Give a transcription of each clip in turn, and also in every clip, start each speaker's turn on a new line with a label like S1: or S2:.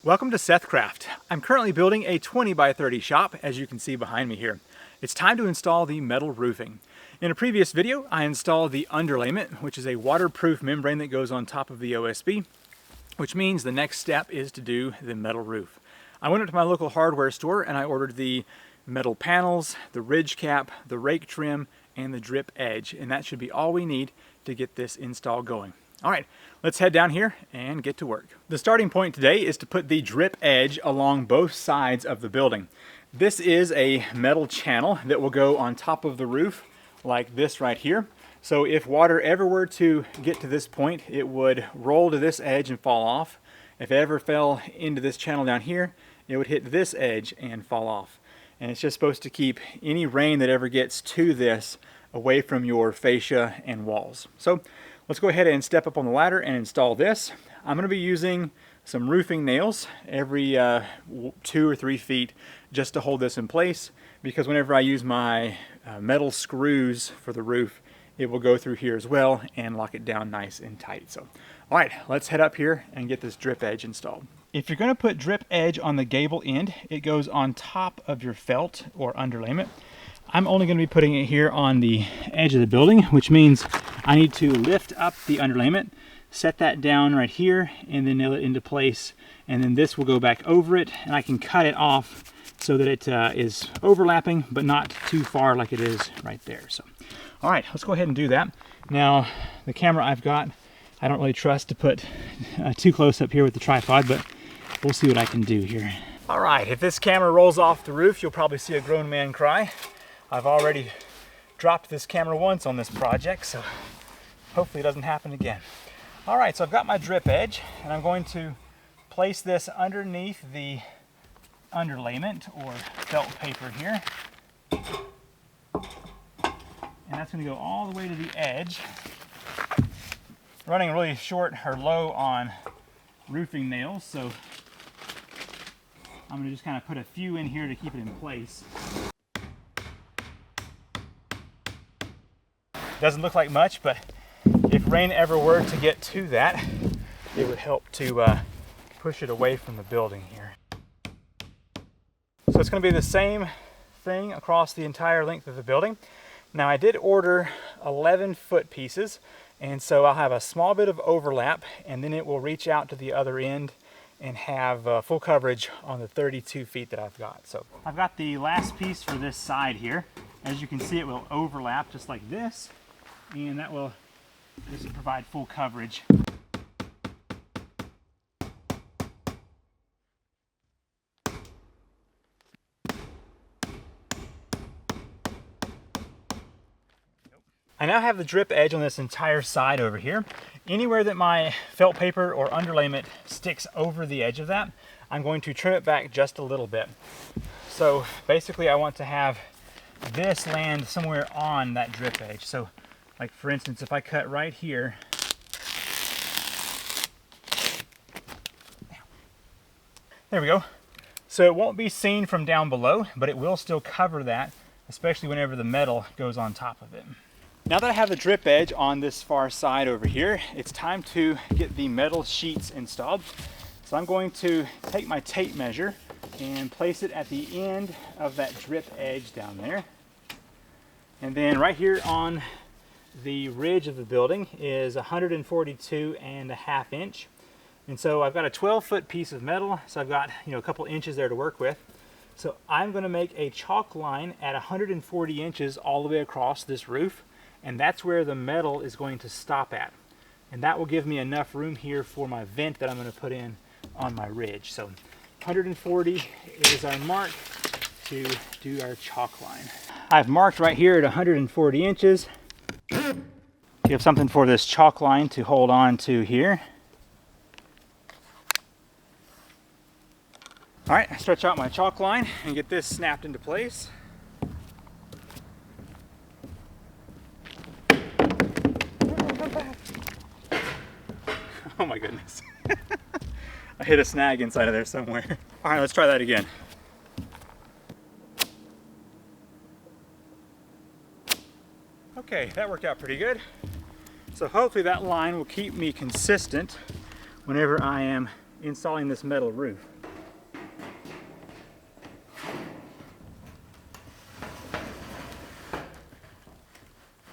S1: Welcome to SethCraft. I'm currently building a 20 by 30 shop, as you can see behind me here. It's time to install the metal roofing. In a previous video, I installed the underlayment, which is a waterproof membrane that goes on top of the OSB, which means the next step is to do the metal roof. I went up to my local hardware store and I ordered the metal panels, the ridge cap, the rake trim, and the drip edge, and that should be all we need to get this install going. All right, let's head down here and get to work. The starting point today is to put the drip edge along both sides of the building. This is a metal channel that will go on top of the roof like this right here. So if water ever were to get to this point, it would roll to this edge and fall off. If it ever fell into this channel down here, it would hit this edge and fall off. And it's just supposed to keep any rain that ever gets to this away from your fascia and walls. So let's go ahead and step up on the ladder and install this. I'm going to be using some roofing nails every 2 or 3 feet just to hold this in place, because whenever I use my metal screws for the roof, it will go through here as well and lock it down nice and tight. So, all right, let's head up here and get this drip edge installed. If you're going to put drip edge on the gable end, it goes on top of your felt or underlayment. I'm only going to be putting it here on the edge of the building, which means I need to lift up the underlayment, set that down right here, and then nail it into place. And then this will go back over it, and I can cut it off so that it is overlapping, but not too far like it is right there. So, all right, let's go ahead and do that. Now, the camera I've got, I don't really trust to put too close up here with the tripod, but we'll see what I can do here. All right, if this camera rolls off the roof, you'll probably see a grown man cry. I've already dropped this camera once on this project, so hopefully it doesn't happen again. All right, so I've got my drip edge, and I'm going to place this underneath the underlayment or felt paper here. And that's going to go all the way to the edge. Running really short or low on roofing nails, so I'm going to just kind of put a few in here to keep it in place. Doesn't look like much, but if rain ever were to get to that, it would help to push it away from the building here. So it's going to be the same thing across the entire length of the building. Now, I did order 11 foot pieces, and so I'll have a small bit of overlap, and then it will reach out to the other end and have full coverage on the 32 feet that I've got. So I've got the last piece for this side here. As you can see, it will overlap just like this, and that will just provide full coverage. I now have the drip edge on this entire side over here. Anywhere that my felt paper or underlayment sticks over the edge of that, I'm going to trim it back just a little bit. So basically I want to have this land somewhere on that drip edge. So like for instance, if I cut right here, there we go. So it won't be seen from down below, but it will still cover that, especially whenever the metal goes on top of it. Now that I have the drip edge on this far side over here, it's time to get the metal sheets installed. So I'm going to take my tape measure and place it at the end of that drip edge down there. And then right here on the ridge of the building is 142.5 inch. And so I've got a 12-foot piece of metal, so I've got a couple inches there to work with. So I'm going to make a chalk line at 140 inches all the way across this roof, and that's where the metal is going to stop at. And that will give me enough room here for my vent that I'm going to put in on my ridge. So 140 is our mark to do our chalk line. I've marked right here at 140 inches. You have something for this chalk line to hold on to here. All right, I stretch out my chalk line and get this snapped into place. Oh my goodness. I hit a snag inside of there somewhere. All right, let's try that again. Okay, that worked out pretty good. So hopefully that line will keep me consistent whenever I am installing this metal roof.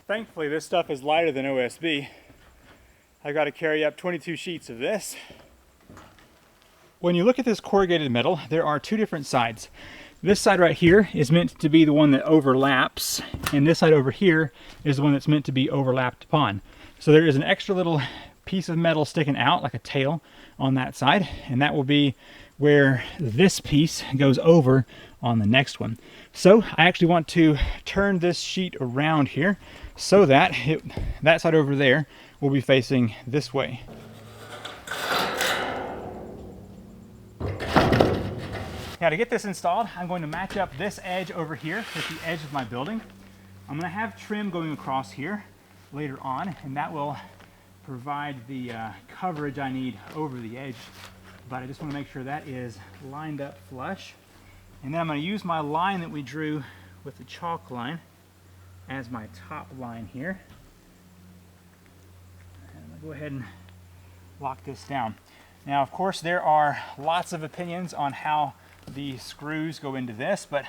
S1: Thankfully, this stuff is lighter than OSB. I've got to carry up 22 sheets of this. When you look at this corrugated metal, there are two different sides. This side right here is meant to be the one that overlaps, and this side over here is the one that's meant to be overlapped upon. So there is an extra little piece of metal sticking out like a tail on that side, and that will be where this piece goes over on the next one. So I actually want to turn this sheet around here so that that side over there will be facing this way. Now to get this installed, I'm going to match up this edge over here with the edge of my building. I'm going to have trim going across here later on, and that will provide the coverage I need over the edge. But I just want to make sure that is lined up flush. And then I'm going to use my line that we drew with the chalk line as my top line here. And I'm going to go ahead and lock this down. Now, of course, there are lots of opinions on how the screws go into this, but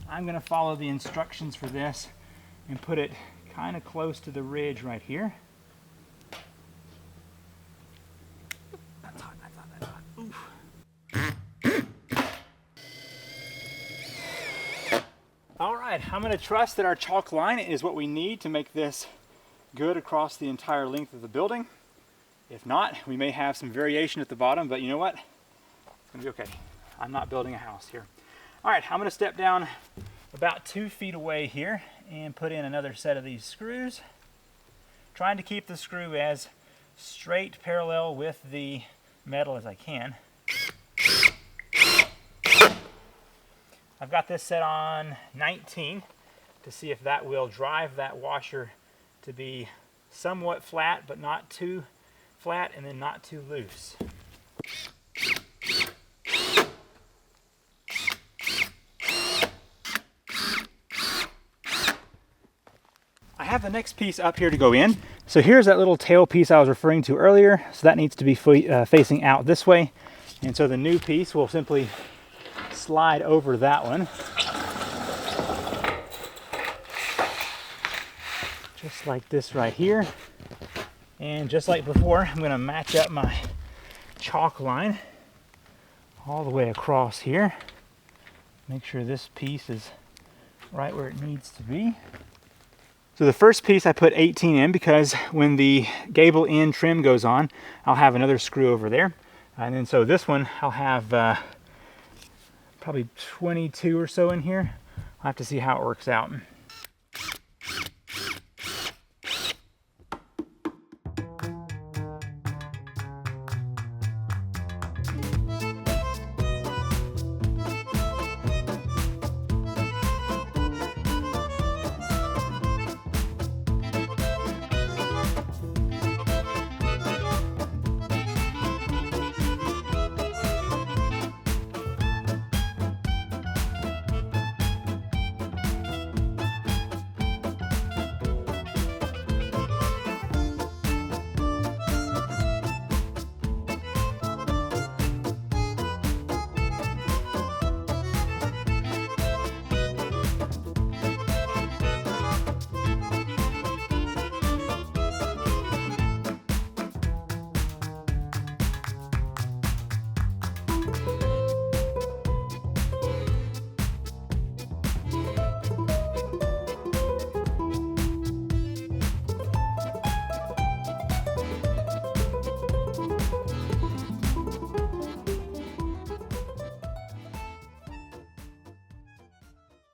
S1: I'm going to follow the instructions for this and put it kind of close to the ridge right here. That's hot, that's hot, that's hot. Oof. All right, I'm going to trust that our chalk line is what we need to make this good across the entire length of the building. If not, we may have some variation at the bottom, but you know what? It's going to be okay. I'm not building a house here. All right, I'm going to step down about 2 feet away here and put in another set of these screws, trying to keep the screw as straight parallel with the metal as I can. I've got this set on 19 to see if that will drive that washer to be somewhat flat, but not too flat and then not too loose. I have the next piece up here to go in. So here's that little tail piece I was referring to earlier. So that needs to be facing out this way. And so the new piece will simply slide over that one. Just like this right here. And just like before, I'm going to match up my chalk line all the way across here. Make sure this piece is right where it needs to be. So the first piece I put 18 in because when the gable end trim goes on, I'll have another screw over there. And then so this one, I'll have probably 22 or so in here. I'll have to see how it works out.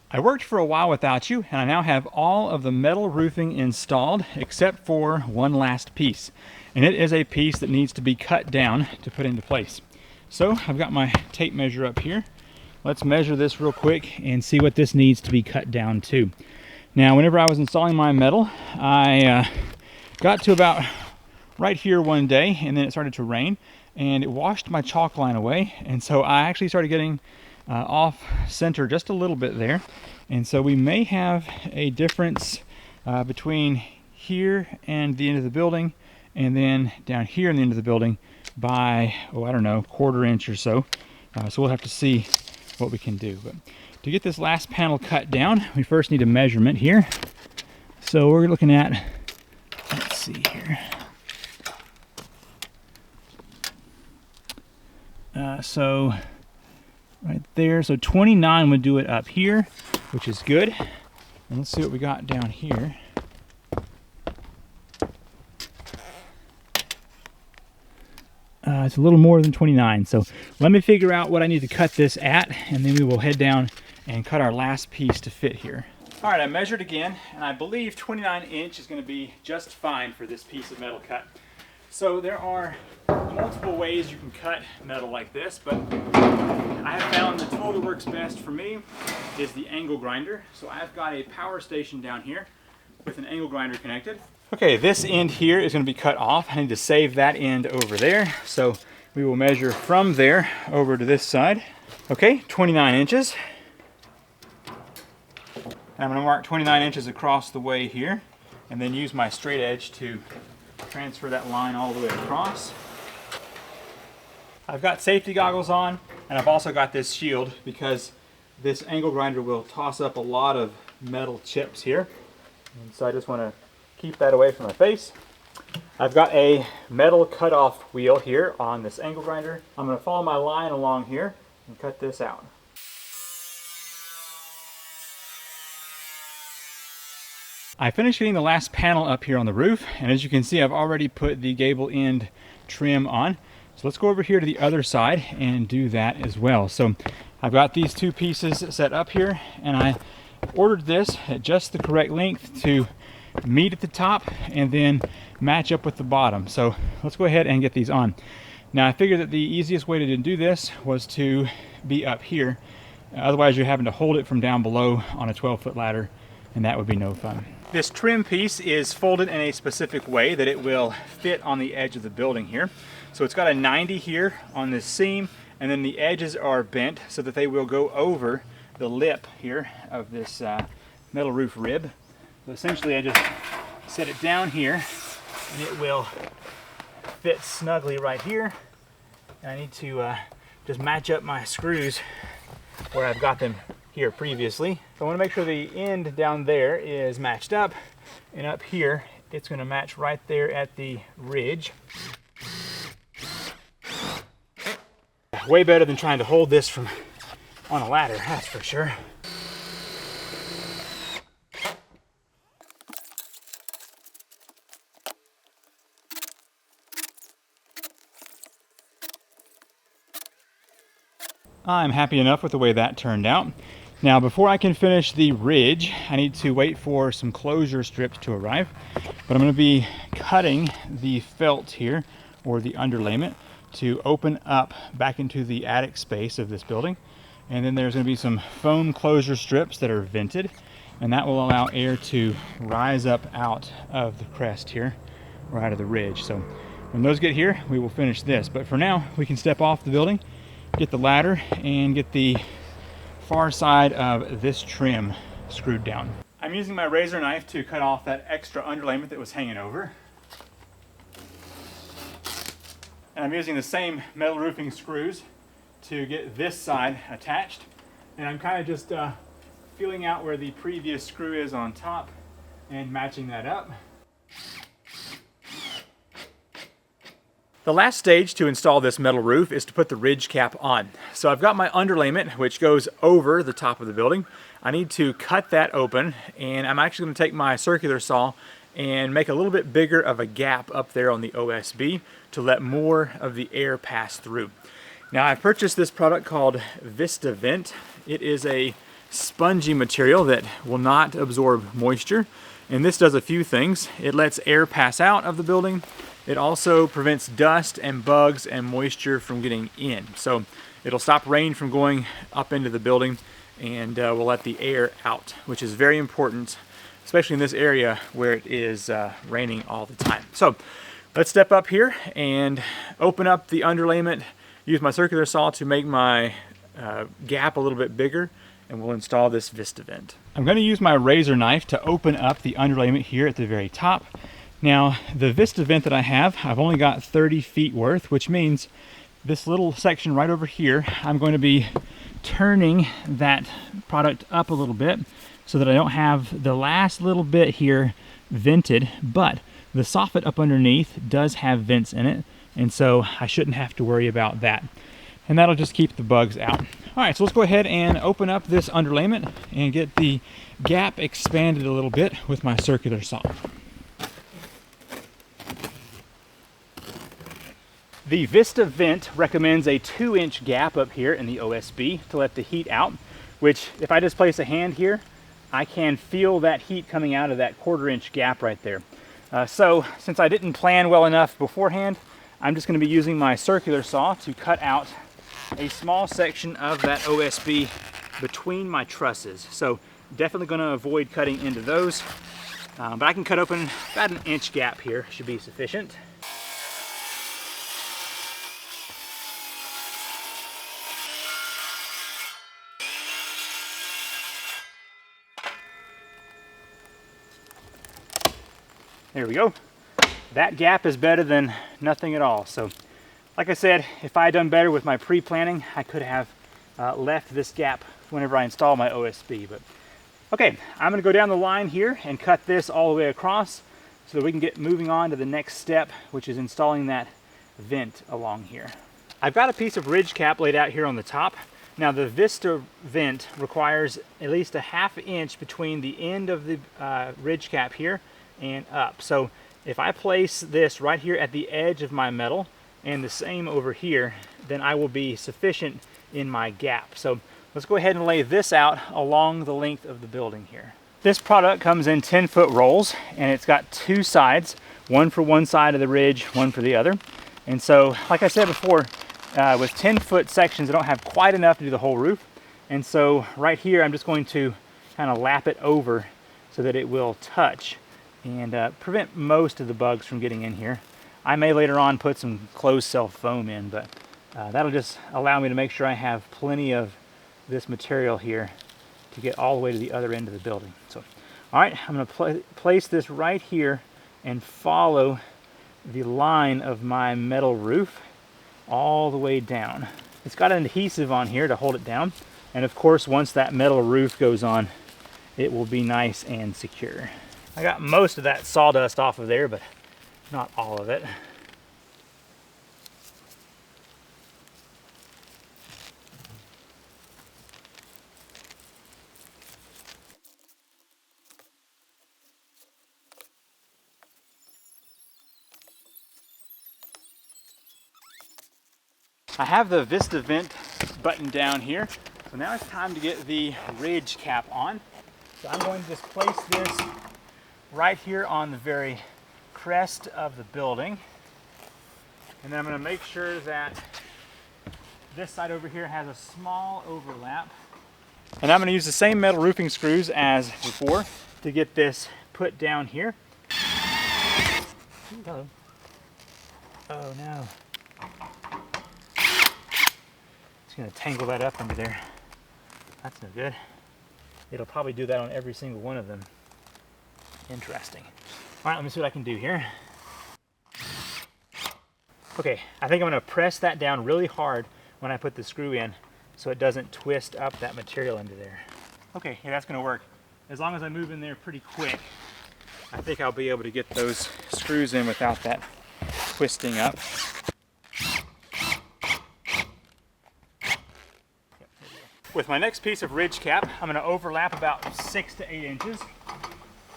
S1: I worked for a while without you, and I now have all of the metal roofing installed except for one last piece. And it is a piece that needs to be cut down to put into place. So I've got my tape measure up here. Let's measure this real quick and see what this needs to be cut down to. Now, whenever I was installing my metal, I got to about right here one day, and then it started to rain, and it washed my chalk line away. And so I actually started getting off center just a little bit there, and so we may have a difference between here and the end of the building and then down here in the end of the building by, oh, I don't know, quarter inch or so. So we'll have to see what we can do. But to get this last panel cut down, we first need a measurement here. So we're looking at, let's see here. So right there, so 29 would do it up here, which is good. And let's see what we got down here. It's a little more than 29. So let me figure out what I need to cut this at, and then we will head down and cut our last piece to fit here. All right, I measured again, and I believe 29 inch is going to be just fine for this piece of metal cut. So there are multiple ways you can cut metal like this, but I have found the tool that works best for me is the angle grinder. So I've got a power station down here with an angle grinder connected. Okay, this end here is going to be cut off. I need to save that end over there. So we will measure from there over to this side. Okay, 29 inches. And I'm going to mark 29 inches across the way here, and then use my straight edge to transfer that line all the way across. I've got safety goggles on, and I've also got this shield because this angle grinder will toss up a lot of metal chips here. And so I just want to keep that away from my face. I've got a metal cutoff wheel here on this angle grinder. I'm going to follow my line along here and cut this out. I finished getting the last panel up here on the roof, and as you can see, I've already put the gable end trim on. So let's go over here to the other side and do that as well. So I've got these two pieces set up here, and I ordered this at just the correct length to meet at the top and then match up with the bottom. So let's go ahead and get these on. Now I figured that the easiest way to do this was to be up here. Otherwise you're having to hold it from down below on a 12-foot ladder, and that would be no fun. This trim piece is folded in a specific way that it will fit on the edge of the building here. So it's got a 90 here on this seam, and then the edges are bent so that they will go over the lip here of this metal roof rib. So essentially I just set it down here, and it will fit snugly right here. And I need to just match up my screws where I've got them here previously. So I want to make sure the end down there is matched up, and up here it's going to match right there at the ridge. Way better than trying to hold this from on a ladder, that's for sure. I'm happy enough with the way that turned out. Now, before I can finish the ridge, I need to wait for some closure strips to arrive. But I'm going to be cutting the felt here, or the underlayment, to open up back into the attic space of this building. And then there's going to be some foam closure strips that are vented, and that will allow air to rise up out of the crest here, or out of the ridge. So when those get here, we will finish this. But for now, we can step off the building, get the ladder, and get the far side of this trim screwed down. I'm using my razor knife to cut off that extra underlayment that was hanging over. And I'm using the same metal roofing screws to get this side attached. And I'm kind of just feeling out where the previous screw is on top and matching that up. The last stage to install this metal roof is to put the ridge cap on. So I've got my underlayment, which goes over the top of the building. I need to cut that open, and I'm actually going to take my circular saw and make a little bit bigger of a gap up there on the OSB to let more of the air pass through. Now, I've purchased this product called Vista Vent. It is a spongy material that will not absorb moisture, and this does a few things. It lets air pass out of the building. It also prevents dust and bugs and moisture from getting in. So it'll stop rain from going up into the building, and will let the air out, which is very important, especially in this area where it is raining all the time. So let's step up here and open up the underlayment, use my circular saw to make my gap a little bit bigger, and we'll install this Vista Vent. I'm going to use my razor knife to open up the underlayment here at the very top. Now, the Vista Vent that I have, I've only got 30 feet worth, which means this little section right over here, I'm going to be turning that product up a little bit so that I don't have the last little bit here vented, but the soffit up underneath does have vents in it, and so I shouldn't have to worry about that. And that'll just keep the bugs out. All right, so let's go ahead and open up this underlayment and get the gap expanded a little bit with my circular saw. The Vista Vent recommends a 2-inch gap up here in the OSB to let the heat out, which if I just place a hand here, I can feel that heat coming out of that 1/4-inch gap right there. So since I didn't plan well enough beforehand, I'm just going to be using my circular saw to cut out a small section of that OSB between my trusses. So definitely going to avoid cutting into those, but I can cut open about an inch gap here, should be sufficient. There we go. That gap is better than nothing at all. So like I said, if I had done better with my pre-planning, I could have left this gap whenever I install my OSB. But okay, I'm going to go down the line here and cut this all the way across so that we can get moving on to the next step, which is installing that vent along here. I've got a piece of ridge cap laid out here on the top. Now the Vista Vent requires at least a 1/2 inch between the end of the ridge cap here and up. So if I place this right here at the edge of my metal and the same over here, then I will be sufficient in my gap. So let's go ahead and lay this out along the length of the building here. This product comes in 10-foot rolls, and it's got 2 sides, one for one side of the ridge, one for the other. And so, like I said before, with 10-foot sections, I don't have quite enough to do the whole roof. And so right here, I'm just going to kind of lap it over so that it will touch and prevent most of the bugs from getting in here. I may later on put some closed cell foam in, but that'll just allow me to make sure I have plenty of this material here to get all the way to the other end of the building. So, all right, I'm going to place this right here and follow the line of my metal roof all the way down. It's got an adhesive on here to hold it down, and of course once that metal roof goes on, it will be nice and secure. I got most of that sawdust off of there, but not all of it. I have the Vista Vent button down here, so now it's time to get the ridge cap on. So I'm going to just place this right here on the very crest of the building, and then I'm going to make sure that this side over here has a small overlap, and I'm going to use the same metal roofing screws as before to get this put down here. Hello. Oh no, it's going to tangle that up under there. That's no good. It'll probably do that on every single one of them. Interesting. All right, let me see what I can do here. Okay, I think I'm going to press that down really hard when I put the screw in so it doesn't twist up that material into there. Okay, yeah, that's going to work. As long as I move in there pretty quick, I think I'll be able to get those screws in without that twisting up. With my next piece of ridge cap, I'm going to overlap about 6 to 8 inches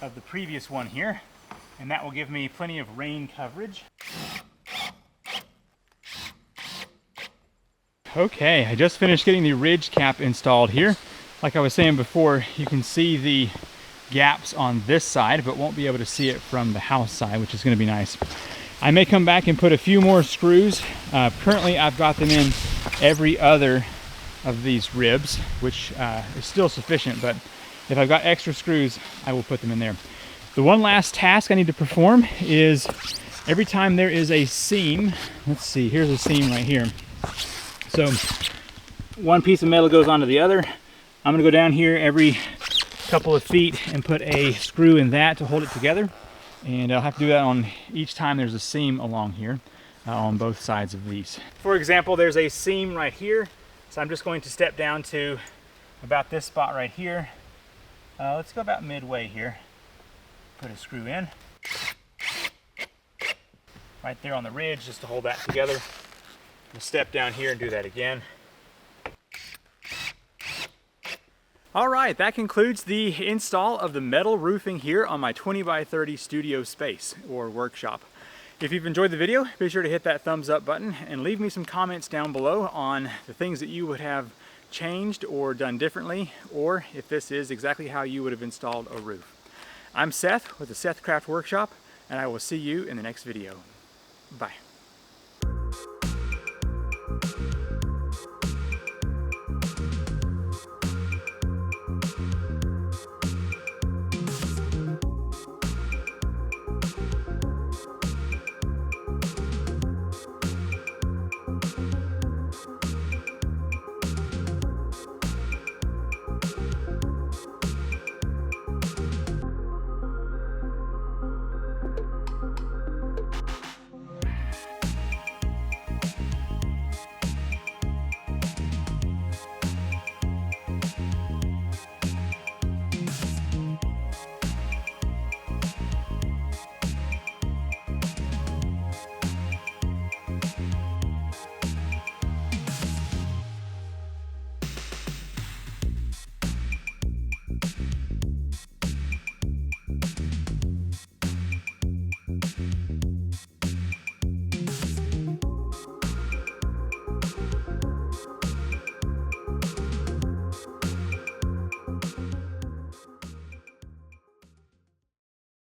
S1: of the previous one here, and that will give me plenty of rain coverage. Okay, I just finished getting the ridge cap installed here. Like I was saying before, you can see the gaps on this side, but won't be able to see it from the house side, which is going to be nice. I may come back and put a few more screws. Currently I've got them in every other of these ribs, which is still sufficient, but if I've got extra screws, I will put them in there. The one last task I need to perform is every time there is a seam, let's see, here's a seam right here. So one piece of metal goes onto the other. I'm gonna go down here every couple of feet and put a screw in that to hold it together. And I'll have to do that on each time there's a seam along here on both sides of these. For example, there's a seam right here. So I'm just going to step down to about this spot right here Let's go about midway here. Put a screw in. Right there on the ridge, just to hold that together. We'll step down here and do that again. All right, that concludes the install of the metal roofing here on my 20 by 30 studio space or workshop. If you've enjoyed the video, be sure to hit that thumbs up button and leave me some comments down below on the things that you would have changed or done differently, or if this is exactly how you would have installed a roof. I'm Seth with the SethCraft Workshop, and I will see you in the next video. Bye.